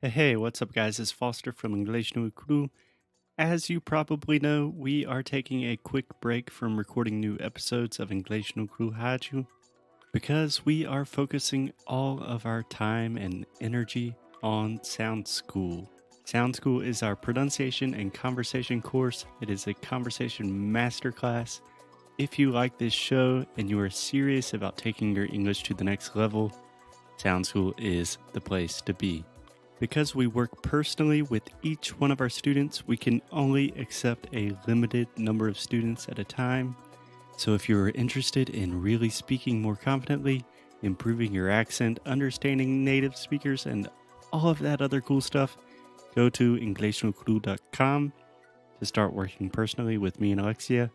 Hey, what's up, guys? It's Foster from English no Cru. As you probably know, we are taking a quick break from recording new episodes of English no Cru Rádio because we are focusing all of our time and energy on Sound School. Sound School is our pronunciation and conversation course. It is a conversation masterclass. If you like this show and you are serious about taking your English to the next level, Sound School is the place to be. Because we work personally with each one of our students, we can only accept a limited number of students at a time. So if you're interested in really speaking more confidently, improving your accent, understanding native speakers, and all of that other cool stuff, go to inglesnocru.com to start working personally with me and Alexia.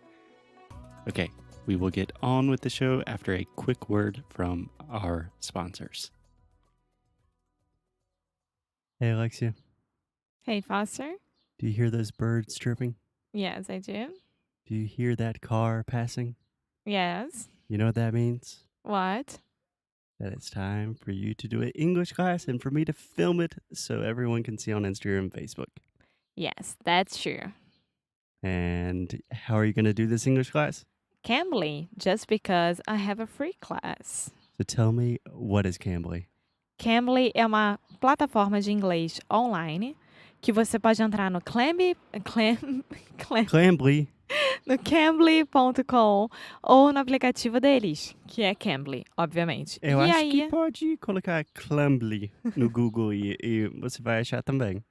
Okay, we will get on with the show after a quick word from our sponsors. Hey, Alexia. Hey, Foster. Do you hear those birds chirping? Yes, I do. Do you hear that car passing? Yes. You know what that means? What? That it's time for you to do an English class and for me to film it so everyone can see on Instagram and Facebook. Yes, that's true. And how are you going to do this English class? Cambly, just because I have a free class. So tell me, what is Cambly? Cambly é uma plataforma de inglês online que você pode entrar no Cambly? no cambly.com ou no aplicativo deles, que é Cambly, obviamente. Eu E acho que aí, pode colocar Cambly no Google e você vai achar também.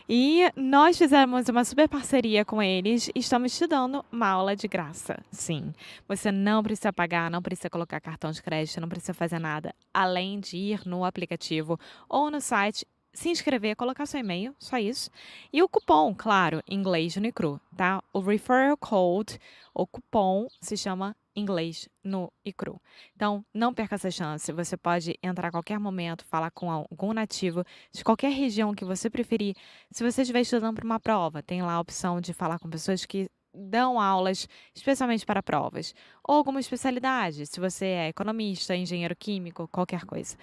E nós fizemos uma super parceria com eles e estamos te dando uma aula de graça. Sim, você não precisa pagar, não precisa colocar cartão de crédito, não precisa fazer nada, além de ir no aplicativo ou no site, se inscrever, colocar seu e-mail, só isso. E o cupom, claro, inglês no Icru, tá? O referral code, o cupom se chama inglês no Icru. Então, não perca essa chance. Você pode entrar a qualquer momento, falar com algum nativo de qualquer região que você preferir. Se você estiver estudando para uma prova, tem lá a opção de falar com pessoas que dão aulas especialmente para provas, ou alguma especialidade, se você é economista, engenheiro químico, qualquer coisa.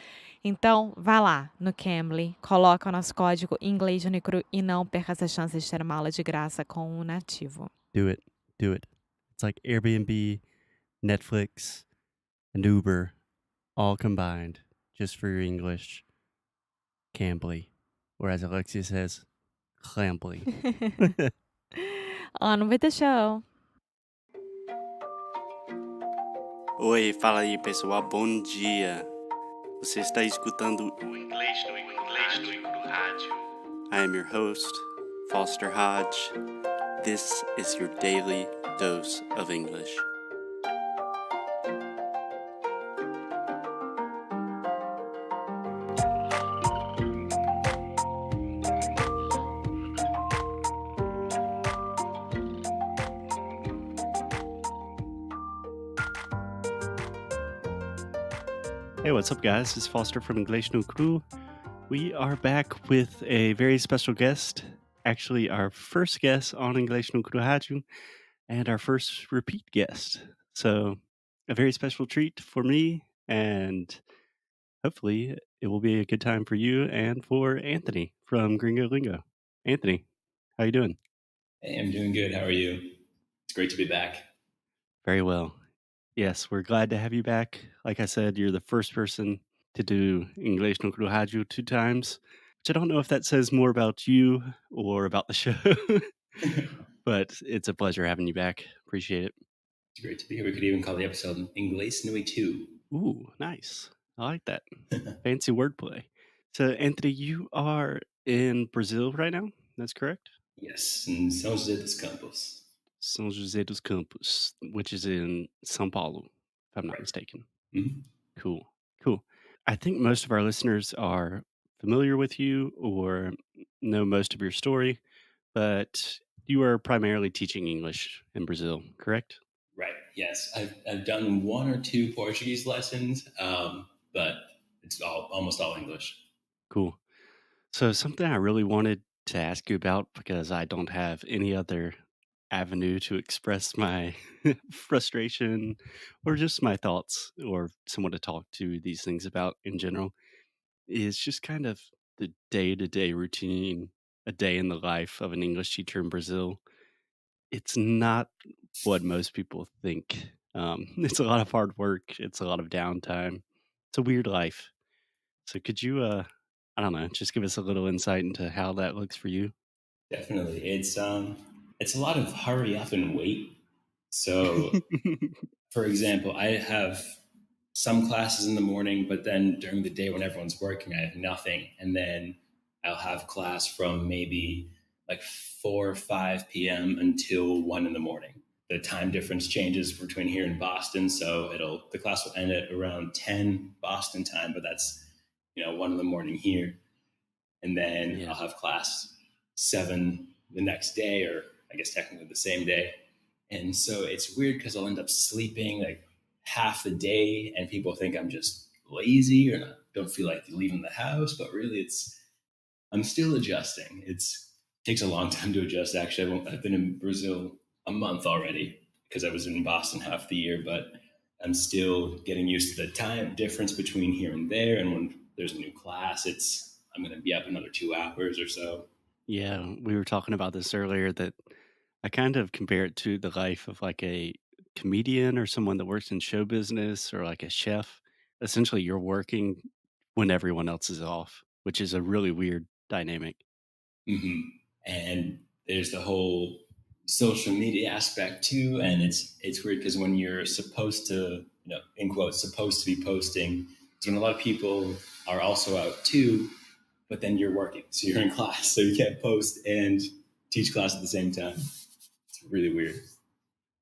Então, vá lá no Cambly, coloca o nosso código inglês Unicru e não perca essa chance de ter uma aula de graça com um nativo. Do it. Do it. It's like Airbnb, Netflix, and Uber all combined just for your English. Cambly. Or as Alexia says, Cambly. On with the show! Oi, fala aí pessoal, bom dia. Você está escutando o Inglês no Rádio. I am your host, Foster Hodge. This is your daily dose of English. Hey, what's up, guys? It's Foster from English no Cru. We are back with a very special guest. Actually, our first guest on English no Cru Rádio and our first repeat guest. So, a very special treat for me, and hopefully, it will be a good time for you and for Anthony from Gringo Lingo. Anthony, how you doing? Hey, I'm doing good. How are you? It's great to be back. Very well. Yes, we're glad to have you back. Like I said, you're the first person to do English no Cru Rádio 2 times, which I don't know if that says more about you or about the show, but it's a pleasure having you back. Appreciate it. It's great to be here. We could even call the episode Inglês no 2. Ooh, nice. I like that. Fancy wordplay. So, Anthony, you are in Brazil right now. That's correct? Yes, in São José dos Campos. São José dos Campos, which is in São Paulo, if I'm not Right. mistaken. Mhm. Cool. Cool. I think most of our listeners are familiar with you or know most of your story, but you are primarily teaching English in Brazil, correct? Right. Yes, I've done one or two Portuguese lessons, but it's almost all English. Cool. So, something I really wanted to ask you about because I don't have any other avenue to express my frustration or just my thoughts or someone to talk to these things about in general is just kind of the day to day routine, a day in the life of an English teacher in Brazil, it's not what most people think. It's a lot of hard work, it's a lot of downtime. It's a weird life. So could you I don't know, just give us a little insight into how that looks for you? Definitely. It's a lot of hurry up and wait. So, for example, I have some classes in the morning, but then during the day when everyone's working, I have nothing. And then I'll have class from maybe like 4 or 5 p.m. until 1 in the morning. The time difference changes between here and Boston. So the class will end at around 10 Boston time, but that's, 1 in the morning here. And then Yeah. I'll have class 7 the next day, or I guess technically the same day. And so it's weird because I'll end up sleeping like half the day, and people think I'm just lazy or not, don't feel like leaving the house. But really, I'm still adjusting. It takes a long time to adjust. Actually, I've been in Brazil a month already because I was in Boston half the year, but I'm still getting used to the time difference between here and there. And when there's a new class, I'm going to be up another 2 hours or so. Yeah, we were talking about this earlier that I kind of compare it to the life of like a comedian or someone that works in show business or like a chef. Essentially, you're working when everyone else is off, which is a really weird dynamic. hmm And there's the whole social media aspect too, and it's weird because when you're supposed to, in quotes, supposed to be posting, is when a lot of people are also out too, but then you're working, so you're in class, so you can't post and teach class at the same time. It's really weird.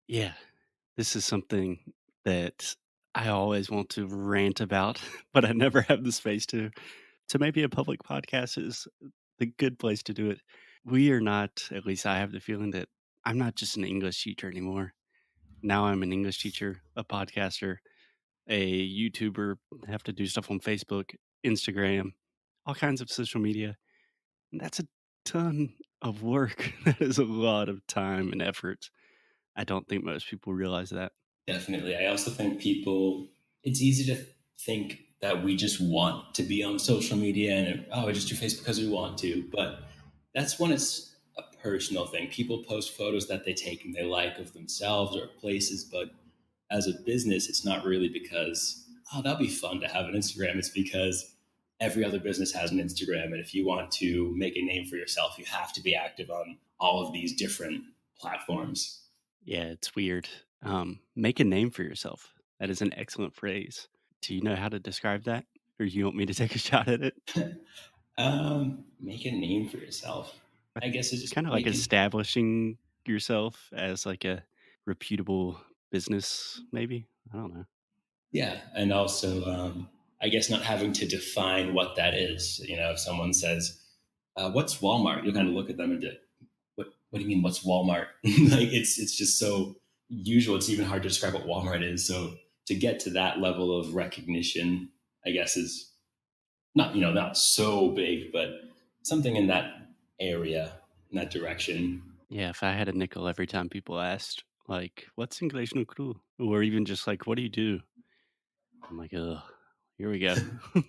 Yeah, this is something that I always want to rant about, but I never have the space to. So maybe a public podcast is the good place to do it. We are not, at least I have the feeling that I'm not just an English teacher anymore. Now I'm an English teacher, a podcaster, a YouTuber, have to do stuff on Facebook, Instagram, all kinds of social media. And that's a ton of work. That is a lot of time and effort. I don't think most people realize that. Definitely. I also think it's easy to think that we just want to be on social media and, oh, we just do Facebook because we want to. But that's when it's a personal thing. People post photos that they take and they like of themselves or places. But as a business, it's not really because, oh, that'd be fun to have an Instagram. It's because every other business has an Instagram. And if you want to make a name for yourself, you have to be active on all of these different platforms. Yeah, it's weird. Make a name for yourself. That is an excellent phrase. Do you know how to describe that? Or you want me to take a shot at it? Make a name for yourself. I guess it's It's just kind of like making, establishing yourself as like a reputable business, maybe. I don't know. yeah. And also, I guess not having to define what that is. If someone says, what's Walmart? You'll kind of look at them and do, what do you mean, what's Walmart? Like, it's just so usual. It's even hard to describe what Walmart is. So to get to that level of recognition, I guess is not so big, but something in that area, in that direction. Yeah, if I had a nickel every time people asked, like, what's English no cru? Or even just like, what do you do? I'm like, ugh, here we go.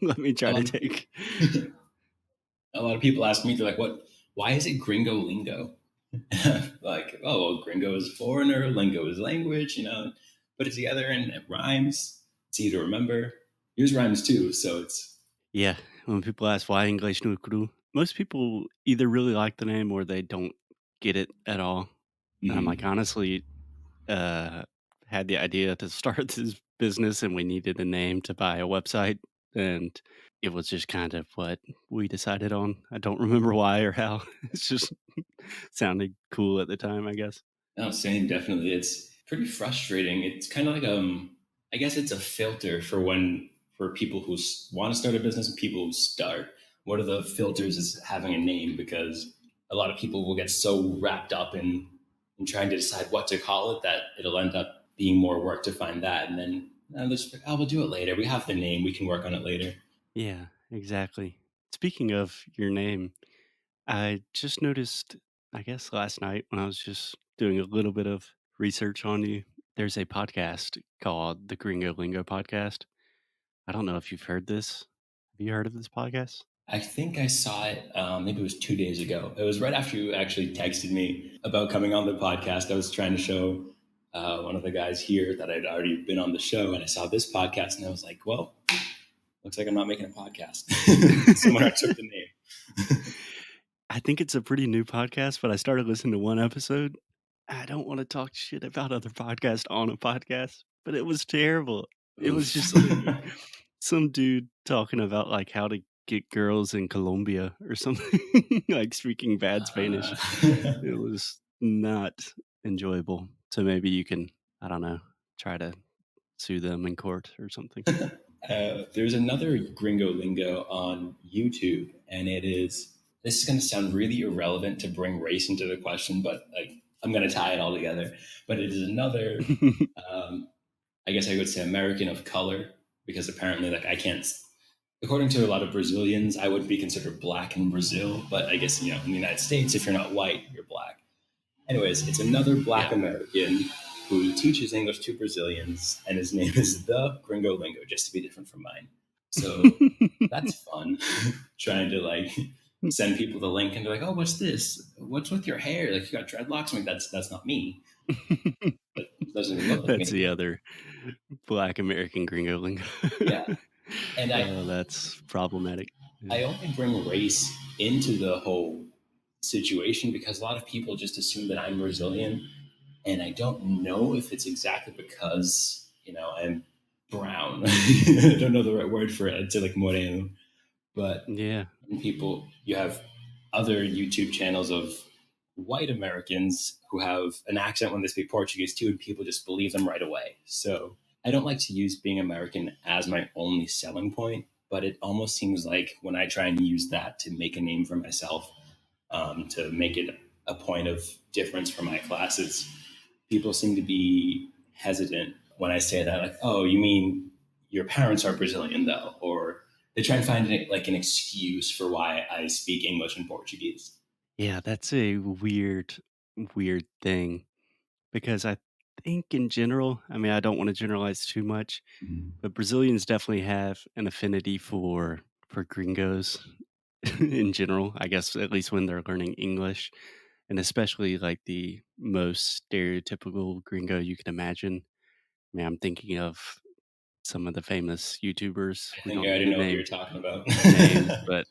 Let me A try to lot of take. a lot of people ask me, they're like, "What? Why is it Gringo lingo?" Like, oh, well, Gringo is foreigner, lingo is language. Put it together and it rhymes. It's easy to remember. Yours rhymes too, so it's. Yeah, when people ask why English no cru, most people either really like the name or they don't get it at all. And I'm like, Mhm. honestly, uh, had the idea to start this business and we needed a name to buy a website. And it was just kind of what we decided on. I don't remember why or how. It's just sounded cool at the time, I guess. No, same, definitely. It's pretty frustrating. It's kind of like I guess it's a filter for people who want to start a business and people who start. One of the filters is having a name because a lot of people will get so wrapped up in trying to decide what to call it that it'll end up being more work to find that, and then we'll do it later. We have the name. We can work on it later. Yeah, exactly. Speaking of your name, I just noticed, I guess last night when I was just doing a little bit of research on you, there's a podcast called the Gringo Lingo Podcast. I don't know if you've heard this. Have you heard of this podcast? I think I saw it. Maybe it was 2 days ago. It was right after you actually texted me about coming on the podcast. I was trying to show one of the guys here that I'd already been on the show, and I saw this podcast, and I was like, "Well, looks like I'm not making a podcast." Someone already took the name. I think it's a pretty new podcast, but I started listening to one episode. I don't want to talk shit about other podcasts on a podcast, but it was terrible. It was Oof. just like some dude talking about like how to get girls in Colombia or something, like speaking bad Spanish. Uh, It was not enjoyable. So maybe you can, I don't know, try to sue them in court or something. there's another Gringo Lingo on YouTube, and it is. This is going to sound really irrelevant to bring race into the question, but like I'm going to tie it all together. But it is another, um, I guess I would say, American of color, because apparently, like I can't. According to a lot of Brazilians, I would be considered black in Brazil, but I guess in the United States, if you're not white, you're black. Anyways, it's another black Yeah. American who teaches English to Brazilians, and his name is the Gringo Lingo, just to be different from mine. So that's fun. Trying to like send people the link and be like, "Oh, what's this? What's with your hair? Like you got dreadlocks?" I'm like, "That's not me. That doesn't even look like That's the me." other black American gringo lingo. Yeah, and Oh, that's problematic. Yeah. I only bring race into the whole situation because a lot of people just assume that I'm Brazilian, and I don't know if it's exactly because I'm brown. I don't know the right word for it. I'd say like moreno, but Yeah. people you have other YouTube channels of white Americans who have an accent when they speak Portuguese too, and people just believe them right away. So I don't like to use being American as my only selling point, but it almost seems like when I try and use that to make a name for myself, to make it a point of difference for my classes, people seem to be hesitant when I say that, like, "Oh, you mean your parents are Brazilian, though?" Or they try and find like an excuse for why I speak English and Portuguese. Yeah, that's a weird thing because I think in general, I mean, I don't want to generalize too much, Mhm. but Brazilians definitely have an affinity for gringos in general, I guess at least when they're learning English, and especially like the most stereotypical gringo you can imagine. I mean, I'm thinking of some of the famous YouTubers. I We think I don't need already to know what name you're talking about. names, but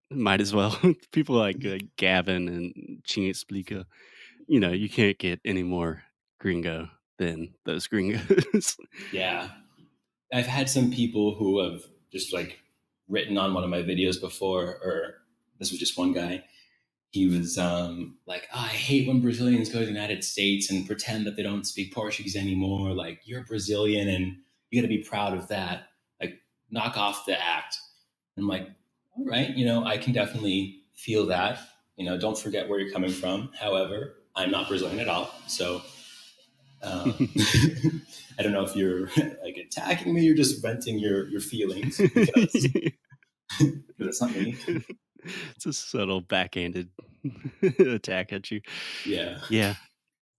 might as well. People like Gavin and Ching Explica. You can't get any more gringo than those gringos. Yeah, I've had some people who have just like written on one of my videos before, or this was just one guy. He was like, "Oh, I hate when Brazilians go to the United States and pretend that they don't speak Portuguese anymore. Like, you're Brazilian and you got to be proud of that. Like, knock off the act." And I'm like, "All right, I can definitely feel that. Don't forget where you're coming from. However, I'm not Brazilian at all. So I don't know if you're like attacking me or just venting your feelings because it's not me." It's a subtle backhanded attack at you. Yeah. Yeah,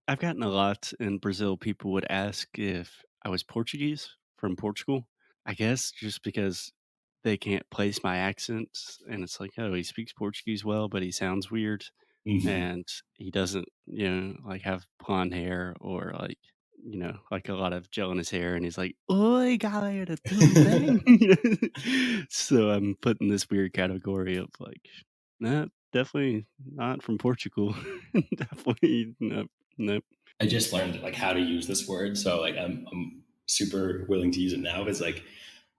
I've gotten a lot in Brazil. People would ask if I was Portuguese from Portugal. I guess just because they can't place my accent, and it's like, oh, he speaks Portuguese well, but he sounds weird, Mhm. and he doesn't, like have blonde hair or like a lot of gel in his hair, and he's like, "Oi, galera, tudo bem?" So I'm put in this weird category of like, nah, definitely not from Portugal. Definitely, nope, nope. I just learned like how to use this word, so like I'm super willing to use it now. It's like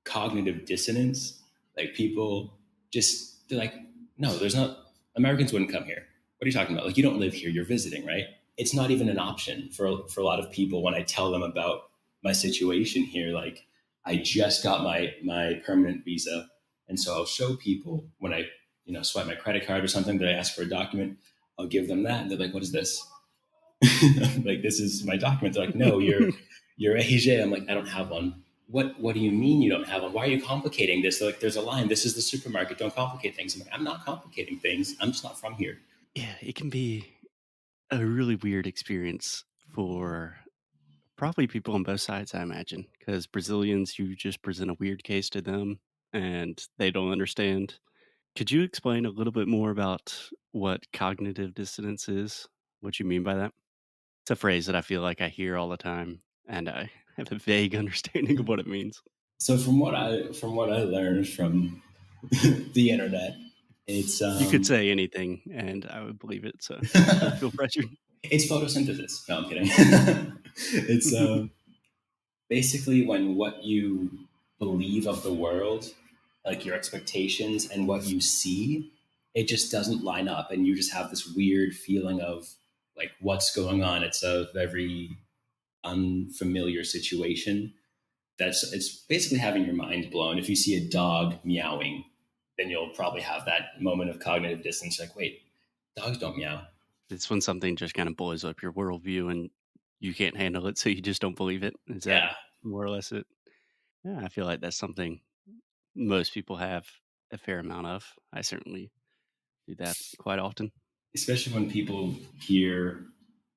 cognitive dissonance. Like people they're like, "No, there's not. Americans wouldn't come here. What are you talking about? Like you don't live here. You're visiting, right?" It's not even an option for a lot of people when I tell them about my situation here. Like I just got my permanent visa, and so I'll show people when I swipe my credit card or something that I ask for a document. I'll give them that, and they're like, "What is this?" Like, "This is my document." They're like, "No, you're AJ." I'm like, "I don't have one." What do you mean you don't have one? Why are you complicating this? They're like, "There's a line. This is the supermarket. Don't complicate things." I'm like, "I'm not complicating things. I'm just not from here." Yeah, it can be a really weird experience for probably people on both sides, I imagine, because Brazilians, you just present a weird case to them and they don't understand. Could you explain a little bit more about what cognitive dissonance is? What you mean by that? It's a phrase that I feel like I hear all the time, and I have a vague understanding of what it means. So from what I learned from the internet, it's You could say anything, and I would believe it. So don't feel pressured. it's photosynthesis. No, I'm kidding. It's basically when what you believe of the world, like your expectations and what you see, it just doesn't line up, and you just have this weird feeling of like what's going on. It's a very unfamiliar situation. It's basically having your mind blown. If you see a dog meowing, then you'll probably have that moment of cognitive dissonance. Like, wait, dogs don't meow. It's when something just kind of blows up your worldview and you can't handle it, so you just don't believe it. Is that Yeah, more or less it? Yeah, I feel like that's something most people have a fair amount of. I certainly do that quite often. especially when people hear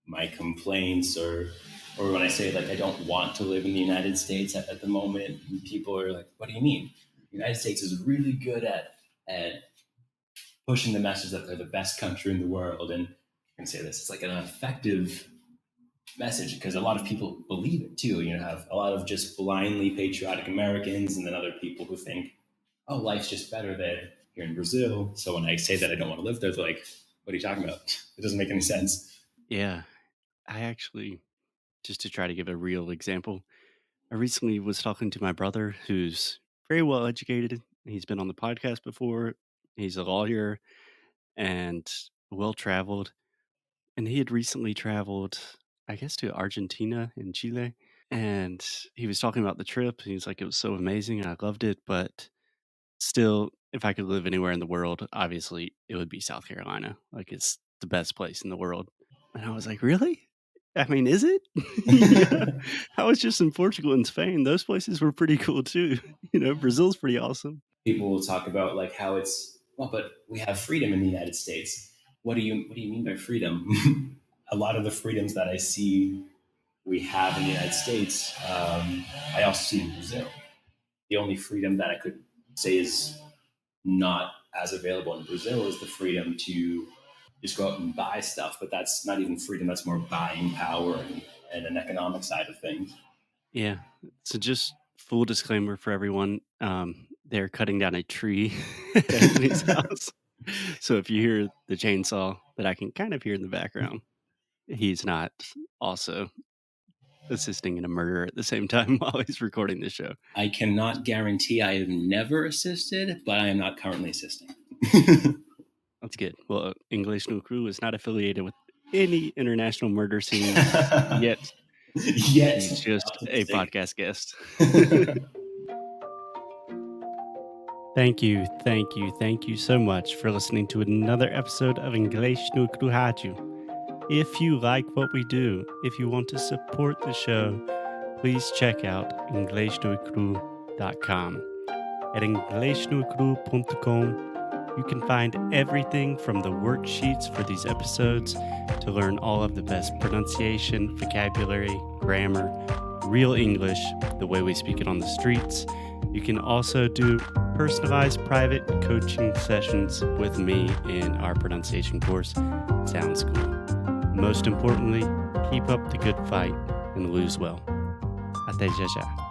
my complaints, or when I say like I don't want to live in the United States at the moment, and people are like, "What do you mean? The United States is really good at pushing the message that they're the best country in the world." And I can say this: it's like an effective message because a lot of people believe it too. You have a lot of just blindly patriotic Americans, and then other people who think, "Oh, life's just better there here in Brazil." So when I say that I don't want to live there, they're like, "What are you talking about? It doesn't make any sense." Yeah, I actually, just to try to give a real example, I recently was talking to my brother who's very well educated. He's been on the podcast before, he's a lawyer and well traveled. And he had recently traveled, I guess, to Argentina and Chile. And he was talking about the trip. He was like, it was so amazing. I loved it. But still, if I could live anywhere in the world, obviously it would be South Carolina. Like, it's the best place in the world. And I was like, really? I mean, is it? Yeah. I was just in Portugal and Spain. Those places were pretty cool too. Brazil's pretty awesome. People will talk about like how it's well, but we have freedom in the United States. What do you mean by freedom? A lot of the freedoms that I see we have in the United States, I also see in Brazil. The only freedom that I could say is not as available in Brazil is the freedom to just go out and buy stuff. But that's not even freedom; that's more buying power and an economic side of things. Yeah. So just full disclaimer for everyone, they're cutting down a tree at Anthony's house. So if you hear the chainsaw that I can kind of hear in the background, he's not also assisting in a murder at the same time while he's recording the show. I cannot guarantee I have never assisted, but I am not currently assisting. That's good. Well, English No Crew is not affiliated with any international murder scenes yet. Yet. He's just a podcast guest. Thank you so much for listening to another episode of English no Crew Rádio. If you like what we do, if you want to support the show, please check out inglesnocrew.com. At inglesnocrew.com, you can find everything from the worksheets for these episodes to learn all of the best pronunciation, vocabulary, grammar, real English, the way we speak it on the streets. You can also do personalized private coaching sessions with me in our pronunciation course. Sounds cool. Most importantly, keep up the good fight and lose well. Até já já.